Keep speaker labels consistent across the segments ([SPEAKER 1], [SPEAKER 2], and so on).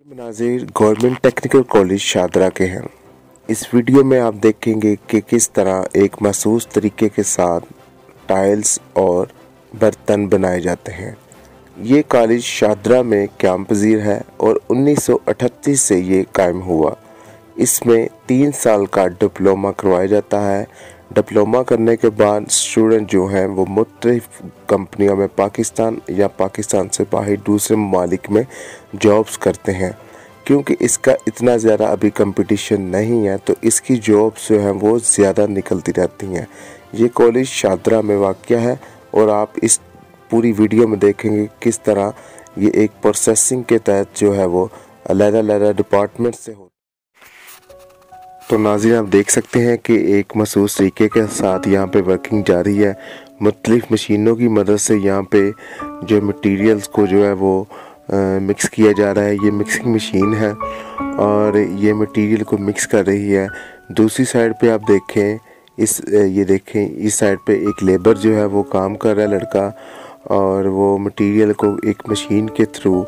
[SPEAKER 1] मनाजिर government technical college Shahdara के हैं। इस वीडियो में आप देखेंगे कि किस तरह एक मखसूस तरीके के साथ टाइल्स और बर्तन बनाए जाते हैं। ये कॉलेज शादरा में क़याम पज़ीर है और 1938 से ये कायम हुआ। इसमें 3 साल का डिप्लोमा करवाया जाता है। डिप्लोमा करने के बाद स्टूडेंट जो हैं वो मुख्तलिफ कंपनियों में पाकिस्तान या पाकिस्तान से बाहर दूसरे ममालिक में जॉब्स करते हैं। क्योंकि इसका इतना ज़्यादा अभी कंपटीशन नहीं है तो इसकी जॉब्स जो हैं वो ज़्यादा निकलती रहती हैं। ये कॉलेज शादरा में वाक़या है और आप इस पूरी वीडियो में देखेंगे किस तरह ये एक प्रोसेसिंग के तहत जो है वो अलग-अलग डिपार्टमेंट से हो। तो नाज़रीन आप देख सकते हैं कि एक मखसूस तरीके के साथ यहाँ पे वर्किंग जारी है। मुख्तलिफ मशीनों की मदद से यहाँ पे जो मटेरियल्स को जो है वो मिक्स किया जा रहा है। ये मिक्सिंग मशीन है और ये मटेरियल को मिक्स कर रही है। दूसरी साइड पे आप देखें ये देखें इस साइड पे एक लेबर जो है वो काम कर रहा है लड़का, और वो मटेरियल को एक मशीन के थ्रू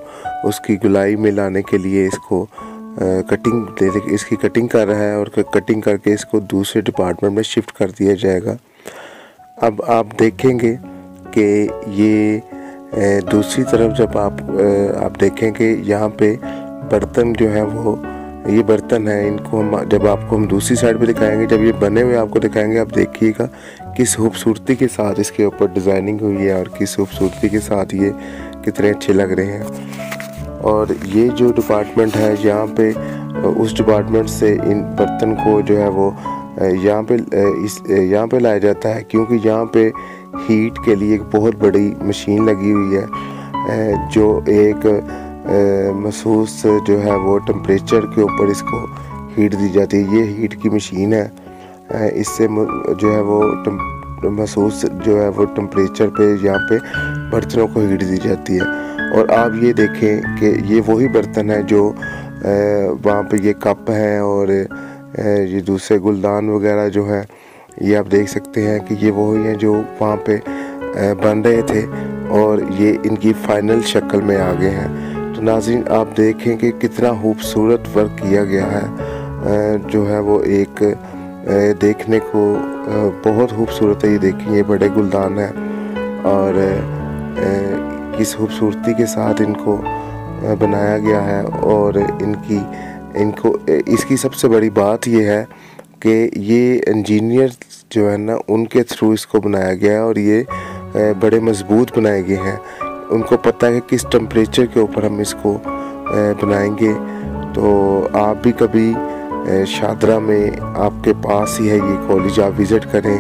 [SPEAKER 1] उसकी गुलाई में लाने के लिए इसको इसकी कटिंग कर रहा है और कटिंग करके इसको दूसरे डिपार्टमेंट में शिफ्ट कर दिया जाएगा। अब आप देखेंगे कि ये दूसरी तरफ जब आप देखेंगे यहाँ पे बर्तन जो है वो ये बर्तन है। इनको हम दूसरी साइड पे दिखाएंगे, जब ये बने हुए आपको दिखाएंगे, आप देखिएगा किस खूबसूरती के साथ इसके ऊपर डिज़ाइनिंग हुई है और किस खूबसूरती के साथ ये कितने अच्छे लग रहे हैं। और ये जो डिपार्टमेंट है यहाँ पे उस डिपार्टमेंट से इन बर्तन को जो है वो यहाँ पे लाया जाता है, क्योंकि यहाँ पे हीट के लिए एक बहुत बड़ी मशीन लगी हुई है जो एक मखसूस जो है वो टेम्परेचर के ऊपर इसको हीट दी जाती है। ये हीट की मशीन है, इससे जो है वो मखसूस जो है वो टेम्परेचर पे यहाँ पे बर्तनों को हीट दी जाती है। और आप ये देखें कि ये वही बर्तन है जो वहाँ पे ये कप हैं और ये दूसरे गुलदान वगैरह जो हैं, ये आप देख सकते हैं कि ये वही हैं जो वहाँ पे बन रहे थे और ये इनकी फ़ाइनल शक्ल में आ गए हैं। तो नाज़रीन आप देखें कि कितना खूबसूरत वर्क किया गया है, जो है वो एक देखने को बहुत खूबसूरत है। ये देखें ये बड़े गुलदान हैं और किस खूबसूरती के साथ इनको बनाया गया है। और इसकी सबसे बड़ी बात ये है कि ये इंजीनियर जो है ना उनके थ्रू इसको बनाया गया है और ये बड़े मजबूत बनाए गए हैं। उनको पता है कि किस टेम्परेचर के ऊपर हम इसको बनाएंगे। तो आप भी कभी शादरा में आपके पास ही है ये कॉलेज, आप विज़िट करें।